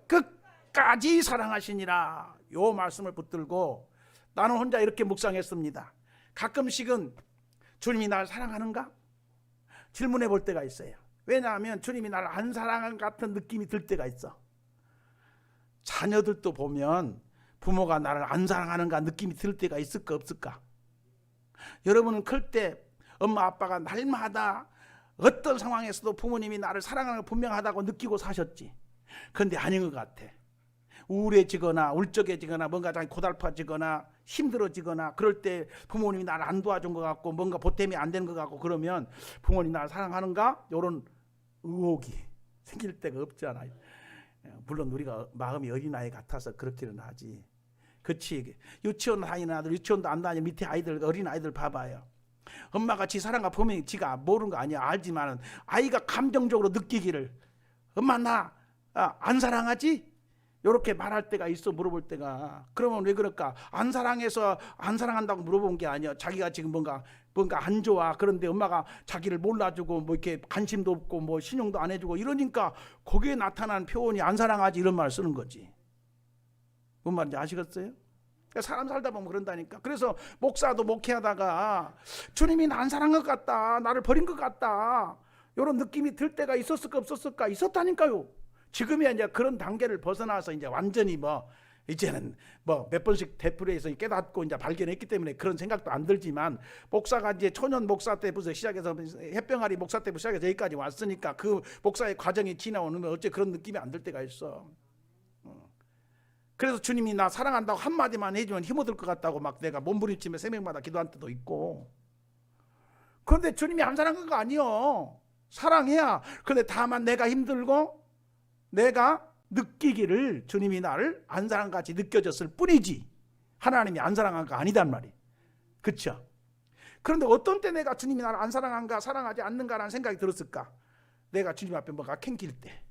끝까지 사랑하시니라. 요 말씀을 붙들고 나는 혼자 이렇게 묵상했습니다. 가끔씩은 주님이 나를 사랑하는가? 질문해 볼 때가 있어요. 왜냐하면 주님이 나를 안 사랑하는 같은 느낌이 들 때가 있어. 자녀들도 보면 부모가 나를 안 사랑하는가 느낌이 들 때가 있을까 없을까? 여러분은 클 때 엄마 아빠가 날마다 어떤 상황에서도 부모님이 나를 사랑하는 거 분명하다고 느끼고 사셨지. 그런데 아닌 것 같아. 우울해지거나 울적해지거나 뭔가 좀 고달파지거나 힘들어지거나 그럴 때 부모님이 나를 안 도와준 것 같고 뭔가 보탬이 안 되는 것 같고 그러면 부모님이 나를 사랑하는가? 이런 의혹이 생길 때가 없잖아요. 물론 우리가 마음이 어린아이 같아서 그렇기는 하지. 그치. 유치원 다니는 아들 유치원도 안 다니는 밑에 아이들 어린아이들 봐봐요. 엄마가 지 사랑과 범위 지가 모르는 거 아니야. 알지만은 아이가 감정적으로 느끼기를 엄마 나 안 사랑하지? 이렇게 말할 때가 있어. 물어볼 때가. 그러면 왜 그럴까? 안 사랑해서 안 사랑한다고 물어본 게 아니야. 자기가 지금 뭔가 안 좋아. 그런데 엄마가 자기를 몰라주고 뭐 이렇게 관심도 없고 뭐 신용도 안 해주고 이러니까 거기에 나타난 표현이 안 사랑하지 이런 말 쓰는 거지. 뭔 말인지 아시겠어요? 그러니까 사람 살다 보면 그런다니까. 그래서 목사도 목회하다가 주님이 나 안 사랑한 것 같다. 나를 버린 것 같다. 이런 느낌이 들 때가 있었을까 없었을까? 있었다니까요. 지금이야 이제 그런 단계를 벗어나서 이제 완전히 이제는 몇 번씩 되풀이해서 깨닫고 이제 발견했기 때문에 그런 생각도 안 들지만 목사가 이제 초년 목사 때부터 시작해서 햇병아리 목사 때부터 시작해서 여기까지 왔으니까 그 목사의 과정이 지나오면 어째 그런 느낌이 안 들 때가 있어. 그래서 주님이 나 사랑한다고 한마디만 해주면 힘 얻을 것 같다고 막 내가 몸부림치며 새벽마다 기도한 때도 있고. 그런데 주님이 안 사랑한 거 아니요. 사랑해야. 그런데 다만 내가 힘들고 내가 느끼기를 주님이 나를 안 사랑같이 느껴졌을 뿐이지 하나님이 안 사랑한 거 아니단 말이에요. 그렇죠? 그런데 어떤 때 내가 주님이 나를 안 사랑한가 사랑하지 않는가라는 생각이 들었을까? 내가 주님 앞에 뭐가 캥길 때.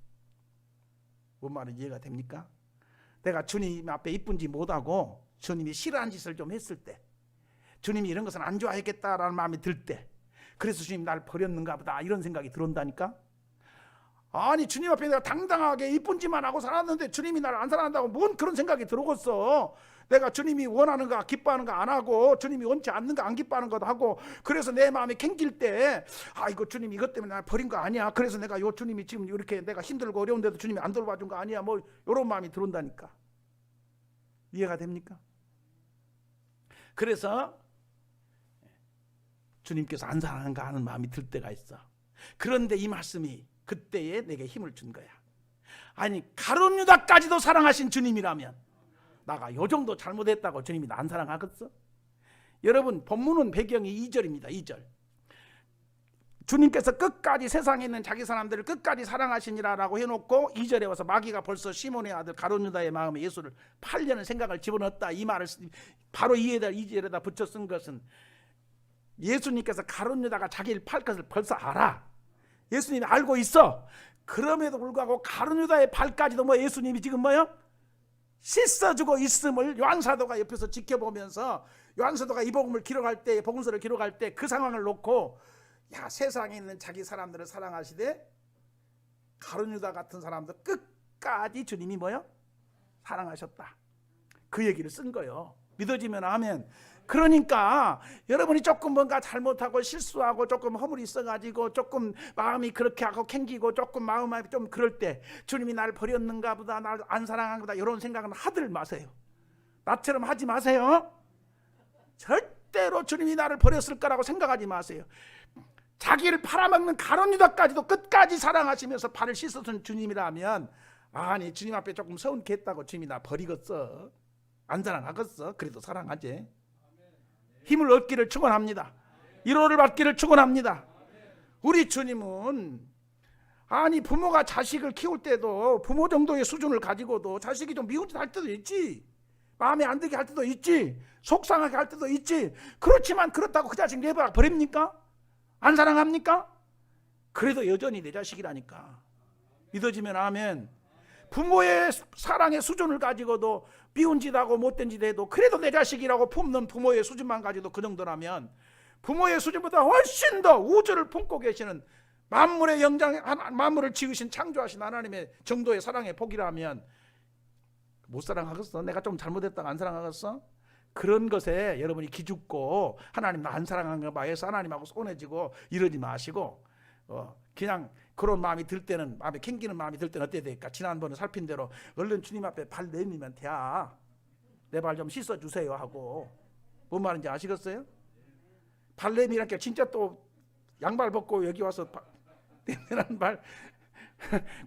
뭔 말인지 이해가 됩니까? 내가 주님 앞에 이쁜지 못하고 주님이 싫어하는 짓을 좀 했을 때, 주님이 이런 것은 안 좋아했겠다라는 마음이 들 때, 그래서 주님 나를 버렸는가 보다 이런 생각이 들어온다니까. 아니 주님 앞에 내가 당당하게 이쁜 짓만 하고 살았는데 주님이 나를 안 사랑한다고 뭔 그런 생각이 들어갔어. 내가 주님이 원하는가 기뻐하는가 안 하고 주님이 원치 않는가 안 기뻐하는 것도 하고 그래서 내 마음이 캥길 때 이거 주님 이것 때문에 날 버린 거 아니야. 그래서 내가 요 주님이 지금 이렇게 내가 힘들고 어려운데도 주님이 안 돌봐준 거 아니야. 뭐 이런 마음이 들어온다니까. 이해가 됩니까? 그래서 주님께서 안 사랑한가 하는 마음이 들 때가 있어. 그런데 이 말씀이 그때에 내게 힘을 준 거야. 아니 가룟 유다까지도 사랑하신 주님이라면 나가 요 정도 잘못했다고 주님이 나 안 사랑하겠어? 여러분 본문은 배경이 2절입니다. 2절. 주님께서 끝까지 세상에 있는 자기 사람들을 끝까지 사랑하시니라라고 해놓고 2절에 와서 마귀가 벌써 시몬의 아들 가룟 유다의 마음에 예수를 팔려는 생각을 집어넣었다. 이 말을 바로 2절에다 붙여 쓴 것은 예수님께서 가룟 유다가 자기를 팔 것을 벌써 알아. 예수님이 알고 있어. 그럼에도 불구하고 가룟 유다의 발까지도 예수님이 지금 씻어주고 있음을 요한사도가 옆에서 지켜보면서 요한사도가 이 복음을 기록할 때 복음서를 기록할 때 그 상황을 놓고 세상에 있는 자기 사람들을 사랑하시되 가룟 유다 같은 사람도 끝까지 주님이 사랑하셨다. 그 얘기를 쓴 거예요. 믿어지면 아멘. 그러니까 여러분이 조금 뭔가 잘못하고 실수하고 조금 허물이 있어가지고 조금 마음이 그렇게 하고 캥기고 조금 마음이 좀 그럴 때 주님이 나를 버렸는가 보다 나를 안 사랑한 보다 이런 생각은 하들 마세요. 나처럼 하지 마세요. 절대로 주님이 나를 버렸을 거라고 생각하지 마세요. 자기를 팔아먹는 가룟 유다까지도 끝까지 사랑하시면서 발을 씻어준 주님이라면 아니 주님 앞에 조금 서운케 했다고 주님이 나 버리겠어? 안 사랑하겠어? 그래도 사랑하지. 힘을 얻기를 축원합니다. 위로를 받기를 축원합니다. 우리 주님은 아니 부모가 자식을 키울 때도 부모 정도의 수준을 가지고도 자식이 좀 미운 짓 할 때도 있지. 마음에 안 들게 할 때도 있지. 속상하게 할 때도 있지. 그렇지만 그렇다고 그 자식 내버려 버립니까? 안 사랑합니까? 그래도 여전히 내 자식이라니까. 믿어지면 아멘. 부모의 사랑의 수준을 가지고도 미운 짓 하고 못된 짓 해도 그래도 내 자식이라고 품는 부모의 수준만 가지고도 그 정도라면 부모의 수준보다 훨씬 더 우주를 품고 계시는 만물의 영장, 만물을 지으신 창조하신 하나님의 정도의 사랑의 폭이라면 못 사랑하겠어? 내가 좀 잘못했다가 안 사랑하겠어? 그런 것에 여러분이 기죽고 하나님 나 안 사랑하는 거 해서 하나님하고 손해지고 이러지 마시고 그냥 그런 마음이 들 때는 마음에 캥기는 마음이 들 때는 어때야 될까? 지난번에 살핀 대로 얼른 주님 앞에 발 내밀면 돼. 내 발 좀 씻어주세요 하고. 뭔 말인지 아시겠어요? 발 내밀니까 진짜 또 양발 벗고 여기 와서 내밀는 발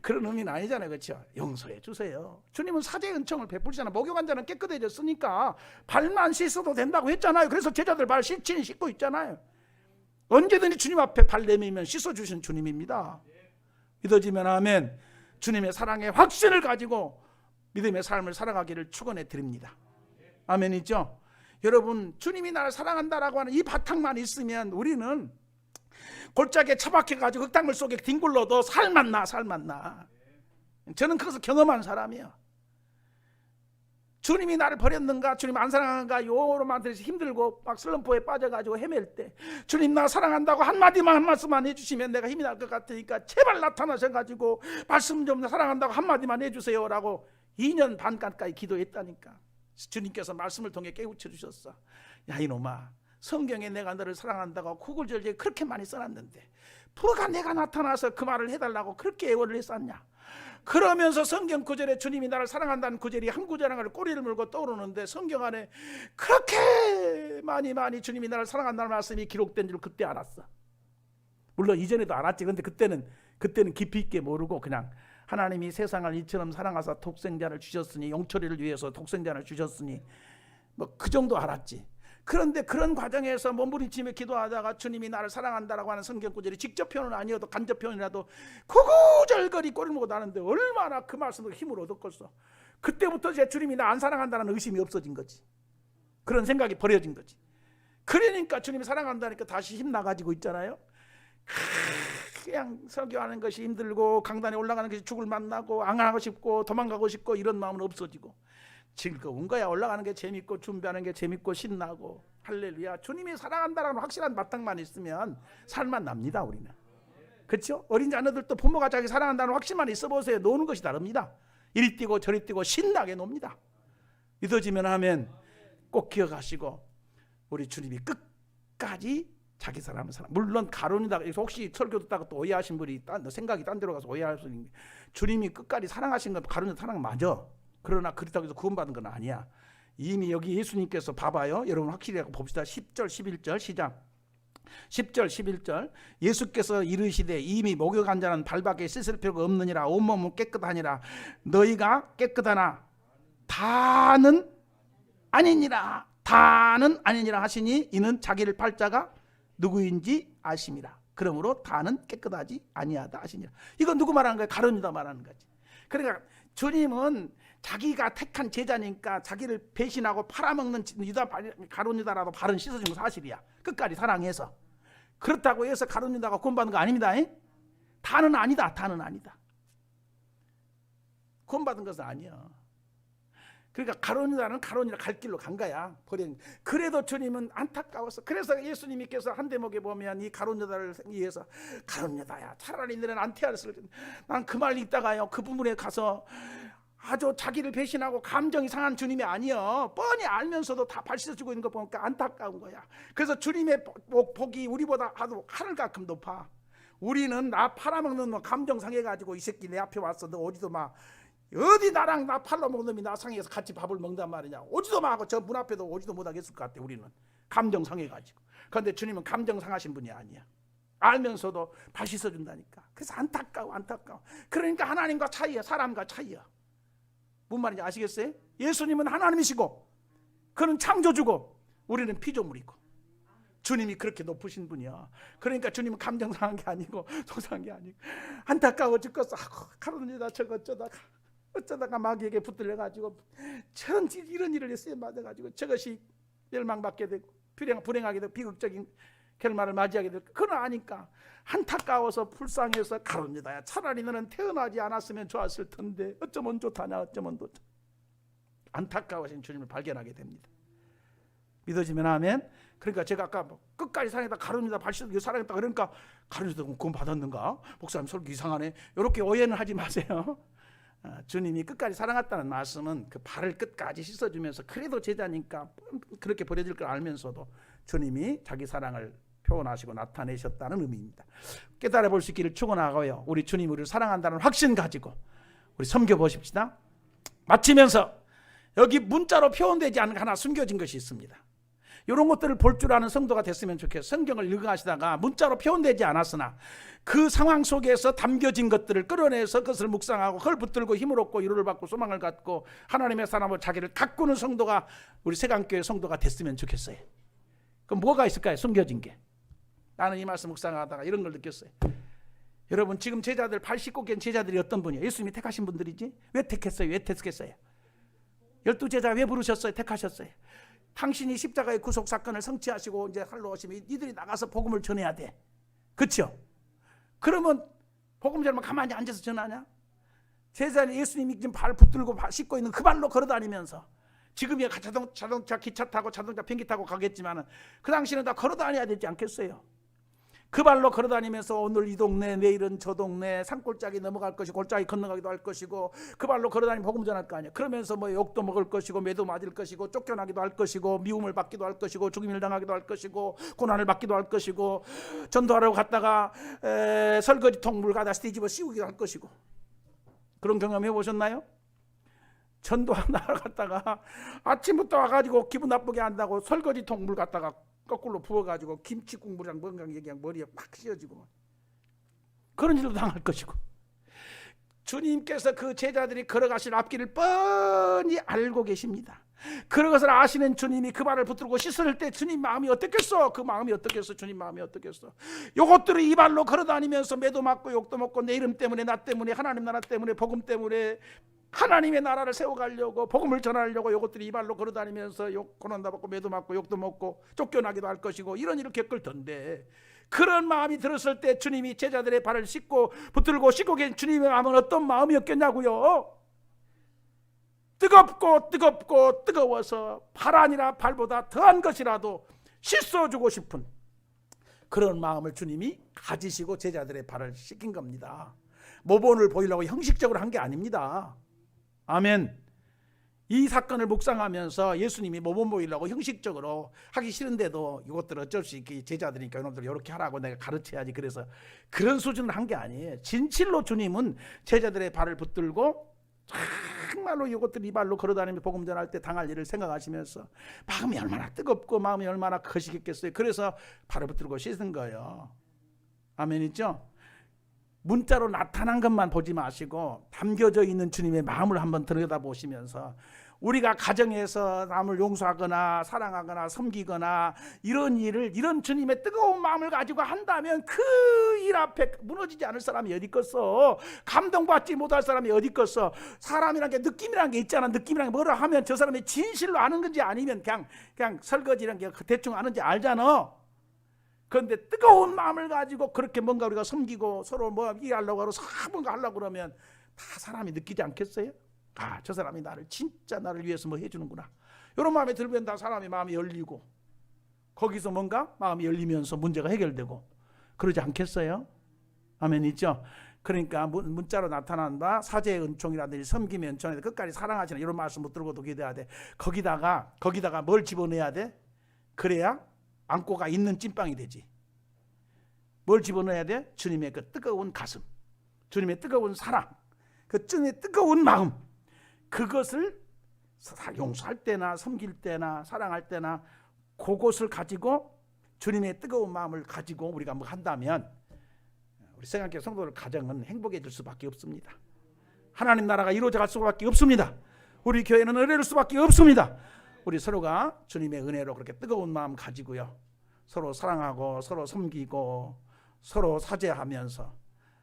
그런 의미는 아니잖아요. 그렇죠? 용서해 주세요. 주님은 사죄의 은총을 베풀잖아요. 목욕한 자는 깨끗해졌으니까 발만 씻어도 된다고 했잖아요. 그래서 제자들 발 씻고 있잖아요. 언제든지 주님 앞에 발 내밀면 씻어주신 주님입니다. 믿어지면 아멘. 주님의 사랑의 확신을 가지고 믿음의 삶을 살아가기를 축원해 드립니다. 아멘이죠? 여러분 주님이 나를 사랑한다라고 하는 이 바탕만 있으면 우리는 골짜기에 처박혀가지고 흙탕물 속에 뒹굴러도 살만 나. 저는 그것을 경험한 사람이에요. 주님이 나를 버렸는가 주님 안 사랑하는가 요로만 들어서 힘들고 막 슬럼프에 빠져가지고 헤맬 때 주님 나 사랑한다고 한마디만 한 말씀만 해주시면 내가 힘이 날 것 같으니까 제발 나타나셔가지고 말씀 좀 사랑한다고 한마디만 해주세요 라고 2년 반 가까이 기도했다니까. 주님께서 말씀을 통해 깨우쳐 주셨어. 야 이놈아 성경에 내가 너를 사랑한다고 구글절제 그렇게 많이 써놨는데 누가 내가 나타나서 그 말을 해달라고 그렇게 애원을 했었냐. 그러면서 성경 구절에 주님이 나를 사랑한다는 구절이 한 구절을 꼬리를 물고 떠오르는데 성경 안에 그렇게 많이 주님이 나를 사랑한다는 말씀이 기록된 줄 그때 알았어. 물론 이전에도 알았지. 근데 그때는 깊이 있게 모르고 그냥 하나님이 세상을 이처럼 사랑하사 독생자를 주셨으니 영초리를 위해서 독생자를 주셨으니 뭐 그 정도 알았지. 그런데 그런 과정에서 몸부림치며 기도하다가 주님이 나를 사랑한다라고 하는 성경 구절이 직접 표현은 아니어도 간접 표현이라도 구구절거리 꼬리를 먹고 나는데 얼마나 그 말씀으로 힘을 얻었겠어. 그때부터 제 주님이 나 안 사랑한다는 의심이 없어진 거지. 그런 생각이 버려진 거지. 그러니까 주님이 사랑한다니까 다시 힘 나가지고 있잖아요. 그냥 설교하는 것이 힘들고 강단에 올라가는 것이 죽을 만나고 앙하고 싶고 도망가고 싶고 이런 마음은 없어지고 즐거운 거야. 올라가는 게 재밌고 준비하는 게 재밌고 신나고 할렐루야. 주님이 사랑한다라는 확실한 바탕만 있으면 살만 납니다. 우리는 그렇죠? 어린 자녀들도 부모가 자기 사랑한다는 확신만 있어 보세요. 노는 것이 다릅니다. 이리 뛰고 저리 뛰고 신나게 놉니다. 믿어지면 하면 꼭 기억하시고 우리 주님이 끝까지 자기 사람을 사랑. 물론 가론유다, 혹시 설교 듣다가 또 오해하신 분이 생각이 딴 데로 가서 오해할 수 있는 게, 주님이 끝까지 사랑하신 건 가론유다 사랑 맞아. 그러나 그렇다고 해서 구원받은 건 아니야. 이미 여기 예수님께서 봐봐요. 여러분 확실히 봅시다. 10절 11절 시작. 10절 11절 예수께서 이르시되 이미 목욕한 자는 발밖에 씻을 필요가 없느니라. 온몸은 깨끗하니라. 너희가 깨끗하나 다는 아니니라. 다는 아니니라 하시니 이는 자기를 팔 자가 누구인지 아심이라. 그러므로 다는 깨끗하지 아니하다 하시니라. 이건 누구 말하는 거예요? 가룟유다 말하는 거지. 그러니까 주님은 자기가 택한 제자니까 자기를 배신하고 팔아먹는 유다, 가룟유다라도 발은 씻어준 건 사실이야. 끝까지 사랑해서. 그렇다고 해서 가룟유다가 구원받은 거 아닙니다. 다는 아니다. 다는 아니다. 구원받은 것은 아니야. 그러니까 가룟유다는 가론이라 갈 길로 간 거야. 그래도 주님은 안타까워서, 그래서 예수님께서 한 대목에 보면 이 가룟유다를 위해서, 가룟유다야 차라리 너는 안티아를, 난 그 말 읽다가요 그 부분에 가서 아주 자기를 배신하고 감정이 상한 주님이 아니여. 뻔히 알면서도 다 발씻어주고 있는 거 보니까 안타까운 거야. 그래서 주님의 복이 우리보다 아주 하늘만큼 높아. 우리는 나 팔아먹는 놈 감정 상해가지고 이 새끼 내 앞에 왔어. 너 오지도 마. 어디 나랑 나 팔아먹는 놈이 나 상해서 같이 밥을 먹는단 말이냐. 오지도 마 하고 저 문 앞에도 오지도 못하겠을 것 같아. 우리는 감정 상해가지고. 그런데 주님은 감정 상하신 분이 아니야. 알면서도 발 씻어준다니까. 그래서 안타까워. 그러니까 하나님과 차이야. 사람과 차이야. 뭔 말인지 아시겠어요? 예수님은 하나님이시고 그는 창조주고 우리는 피조물이고, 주님이 그렇게 높으신 분이야. 그러니까 주님은 감정 상한 게 아니고 속상한 게 아니고 안타까워 죽겠어. 가룟유다 저거 어쩌다가 마귀에게 붙들려가지고 저런 이런 일을 쓰여 맞아가지고 저것이 멸망받게 되고 불행하게 되고 비극적인 결말을 맞이하게 되고, 그걸 아니까 안타까워서 불쌍해서 가룟유다야 차라리 너는 태어나지 않았으면 좋았을 텐데 어쩌면 좋다냐. 어쩌면 좋다. 안타까워하신 주님을 발견하게 됩니다. 믿어지면 아멘. 그러니까 제가 아까 끝까지 사랑했다, 가룟유다 발씻어 사랑했다 그러니까 가룟유다 구원 받았는가? 목사님 설교 이상하네. 이렇게 오해는 하지 마세요. 주님이 끝까지 사랑했다는 말씀은 그 발을 끝까지 씻어주면서, 그래도 제자니까 그렇게 버려질 걸 알면서도 주님이 자기 사랑을 표현하시고 나타내셨다는 의미입니다. 깨달아 볼 수 있기를 축원하고요. 우리 주님 우리를 사랑한다는 확신 가지고 우리 섬겨보십시다. 마치면서 여기 문자로 표현되지 않은 하나 숨겨진 것이 있습니다. 이런 것들을 볼 줄 아는 성도가 됐으면 좋겠어요. 성경을 읽어가시다가 문자로 표현되지 않았으나 그 상황 속에서 담겨진 것들을 끌어내서 그것을 묵상하고 그걸 붙들고 힘을 얻고 위로를 받고 소망을 갖고 하나님의 사람으로 자기를 가꾸는 성도가, 우리 세강교회 성도가 됐으면 좋겠어요. 그럼 뭐가 있을까요? 숨겨진 게. 나는 이 말씀 묵상하다가 이런 걸 느꼈어요. 여러분 지금 제자들 89개 제자들이 어떤 분이에요? 예수님이 택하신 분들이지. 왜 택했어요? 왜 택했어요? 12제자 왜 부르셨어요? 택하셨어요? 당신이 십자가의 구속 사건을 성취하시고 이제 할로 오시면 이들이 나가서 복음을 전해야 돼. 그렇죠? 그러면 복음 전하면 가만히 앉아서 전하냐? 제자는 예수님이 지금 발 붙들고 씻고 있는 그 발로 걸어다니면서, 지금이야 자동차 기차 타고 자동차 비행기 타고 가겠지만 그 당시는 다 걸어다녀야 되지 않겠어요? 그 발로 걸어다니면서 오늘 이 동네, 내일은 저 동네, 산골짜기 넘어갈 것이고 골짜기 건너가기도 할 것이고, 그 발로 걸어다니면 복음 전할 거 아니야. 그러면서 뭐 욕도 먹을 것이고 매도 맞을 것이고 쫓겨나기도 할 것이고 미움을 받기도 할 것이고 죽임을 당하기도 할 것이고 고난을 받기도 할 것이고, 전도하러 갔다가 설거지통 물 가다 뒤집어 씌우기도 할 것이고. 그런 경험 해보셨나요? 전도하러 갔다가 아침부터 와가지고 기분 나쁘게 한다고 설거지통 물 갖다가 거꾸로 부어가지고 김치 국물이랑 뭔가 얘기하면 머리에 팍 씌어지고, 그런 일도 당할 것이고. 주님께서 그 제자들이 걸어가실 앞길을 뻔히 알고 계십니다. 그런 것을 아시는 주님이 그 발을 붙들고 씻을 때 주님 마음이 어떻겠어? 그 마음이 어떻겠어? 주님 마음이 어떻겠어? 요것들을 이 발로 걸어다니면서 매도 맞고 욕도 먹고 내 이름 때문에, 나 때문에, 하나님 나라 때문에, 복음 때문에 하나님의 나라를 세워가려고 복음을 전하려고 요것들이 이 발로 걸어다니면서 고난도 받고 매도 맞고 욕도 먹고 쫓겨나기도 할 것이고 이런 일을 겪을 텐데, 그런 마음이 들었을 때 주님이 제자들의 발을 씻고 붙들고 씻고 계신 주님의 마음은 어떤 마음이었겠냐고요? 뜨겁고 뜨거워서 발 아니라 발보다 더한 것이라도 씻어주고 싶은 그런 마음을 주님이 가지시고 제자들의 발을 씻긴 겁니다. 모본을 보이려고 형식적으로 한 게 아닙니다. 아멘. 이 사건을 묵상하면서 예수님이 모범 보이려고 형식적으로 하기 싫은데도 이것들 어쩔 수 있게 제자들이니까 이놈들 이렇게 하라고 내가 가르쳐야지, 그래서 그런 수준을 한 게 아니에요. 진실로 주님은 제자들의 발을 붙들고 정말로 이것들 이 발로 걸어다니면서 복음 전할 때 당할 일을 생각하시면서 마음이 얼마나 뜨겁고 마음이 얼마나 거시겠겠어요. 그래서 발을 붙들고 씻은 거예요. 아멘이죠? 문자로 나타난 것만 보지 마시고 담겨져 있는 주님의 마음을 한번 들여다보시면서 우리가 가정에서 남을 용서하거나 사랑하거나 섬기거나 이런 일을, 이런 주님의 뜨거운 마음을 가지고 한다면 그 일 앞에 무너지지 않을 사람이 어디 있겠어. 감동받지 못할 사람이 어디 있겠어. 사람이란 게 느낌이란 게 있잖아. 느낌이란 게 뭐라 하면 저 사람이 진실로 아는 건지 아니면 그냥 설거지란 게 대충 아는지 알잖아. 그런데 뜨거운 마음을 가지고 그렇게 뭔가 우리가 섬기고 서로 뭐 이해하려고 하고 뭔가 하려고 그러면 다 사람이 느끼지 않겠어요? 아, 저 사람이 진짜 나를 위해서 뭐 해주는구나. 이런 마음이 들면 다 사람이 마음이 열리고 거기서 뭔가 마음이 열리면서 문제가 해결되고 그러지 않겠어요? 아멘이죠? 그러니까 문자로 나타난 바 사제의 은총이라든지 섬김의 은총에 끝까지 사랑하시는 이런 말씀 못 들고도 기도해야 돼. 거기다가 뭘 집어넣어야 돼? 그래야 안고가 있는 찐빵이 되지. 뭘 집어넣어야 돼? 주님의 그 뜨거운 가슴, 주님의 뜨거운 사랑, 그 주님의 뜨거운 마음, 그것을 용서할 때나 섬길 때나 사랑할 때나 그것을 가지고 주님의 뜨거운 마음을 가지고 우리가 뭐 한다면 우리 생각해 성도들 가정은 행복해질 수밖에 없습니다. 하나님 나라가 이루어져갈 수밖에 없습니다. 우리 교회는 은혜를 수밖에 없습니다. 우리 서로가 주님의 은혜로 그렇게 뜨거운 마음 가지고요, 서로 사랑하고 서로 섬기고 서로 사죄하면서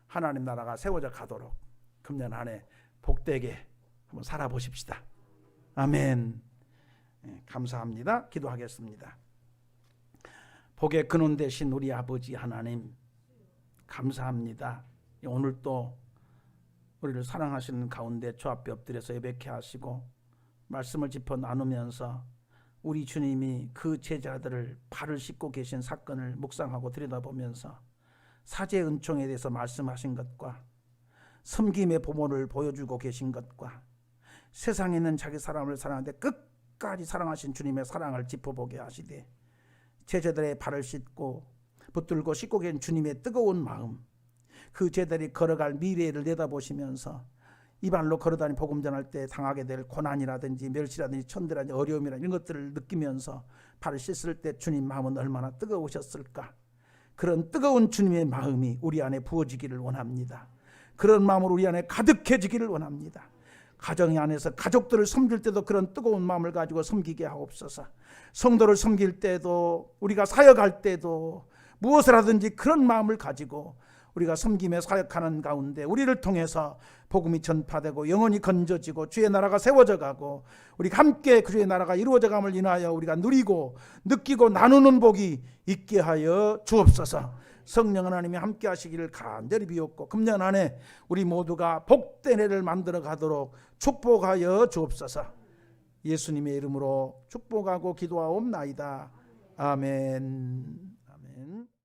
하나님 나라가 세워져 가도록 금년 한 해 복되게 한번 살아보십시다. 아멘. 감사합니다. 기도하겠습니다. 복의 근원 되신 우리 아버지 하나님, 감사합니다. 오늘 또 우리를 사랑하시는 가운데 주 앞에 엎드려서 예배케 하시고 말씀을 짚어 나누면서 우리 주님이 그 제자들을 발을 씻고 계신 사건을 묵상하고 들여다보면서 사죄의 은총에 대해서 말씀하신 것과 섬김의 보모를 보여주고 계신 것과 세상에 있는 자기 사람을 사랑하는데 끝까지 사랑하신 주님의 사랑을 짚어보게 하시되 제자들의 발을 씻고 붙들고 씻고 계신 주님의 뜨거운 마음, 그 제자들이 걸어갈 미래를 내다보시면서 이 발로 걸어다니 복음 전할 때 당하게 될 고난이라든지 멸시라든지 천대라든지 어려움이라 이런 것들을 느끼면서 발을 씻을 때 주님 마음은 얼마나 뜨거우셨을까. 그런 뜨거운 주님의 마음이 우리 안에 부어지기를 원합니다. 그런 마음으로 우리 안에 가득해지기를 원합니다. 가정 안에서 가족들을 섬길 때도 그런 뜨거운 마음을 가지고 섬기게 하옵소서. 성도를 섬길 때도 우리가 사역할 때도 무엇을 하든지 그런 마음을 가지고 우리가 섬김에 사역하는 가운데 우리를 통해서 복음이 전파되고 영혼이 건져지고 주의 나라가 세워져 가고 우리가 함께 주의 나라가 이루어져 감을 인하여 우리가 누리고 느끼고 나누는 복이 있게 하여 주옵소서. 성령 하나님이 함께 하시기를 간절히 비옵고 금년 안에 우리 모두가 복된 해를 만들어 가도록 축복하여 주옵소서. 예수님의 이름으로 축복하고 기도하옵나이다. 아멘. 아멘.